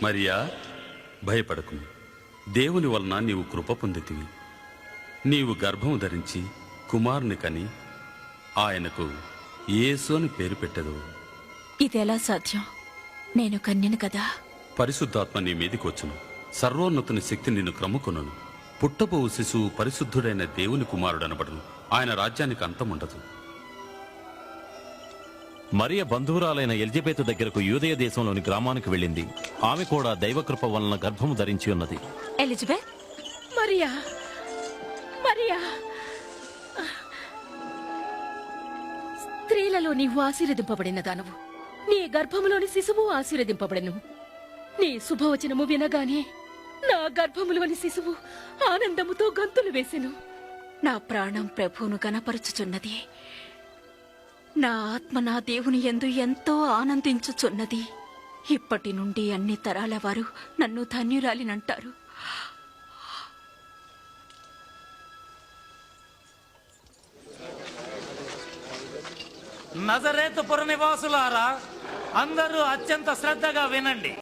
మరియా, భయపడకు. దేవుని వలన నీవు కృప పొందితివి. నీవు గర్భము ధరించి కుమారుని కని ఆయనకు యేసు అని పేరు పెట్టెదవు. ఇదెలా సాధ్యం? నేను కన్యను కదా. పరిశుద్ధాత్మ నీ మీదికి వచ్చును. సర్వోన్నతుని శక్తి నిన్ను క్రమ్ముకొనును. పుట్టబోవు శిశువు పరిశుద్ధుడైన దేవుని కుమారుడనబడును. ఆయన రాజ్యానికి అంతముండదు. మరియ బంధువురాలైన ఎలిజబెతు దగ్గరకు యూదయ దేశంలోని గ్రామానికి వెళ్ళింది. ఆమె కూడా దైవకృప వలన గర్భము ధరించి ఉన్నది. ఎలిజబెత్, మరియా, మరియా, స్త్రీలలో నీవు ఆశీర్వదింపబడిన దానవు. నీ గర్భములోని శిశువు ఆశీర్వదింపబడెను. నీ శుభవచనము వినగానే నా గర్భములోని శిశువు ఆనందముతో గంతులు వేసెను. నా ప్రాణం ప్రభువును కనపరుచుచున్నది. నా ఆత్మ నా దేవుని యందు ఎంతో ఆనందించుచున్నది. ఇప్పటి నుండి అన్ని తరాల వారు నన్ను ధన్యురాలినంటారు. నజరేతు పుర నివాసులారా, అందరూ అత్యంత శ్రద్ధగా వినండి.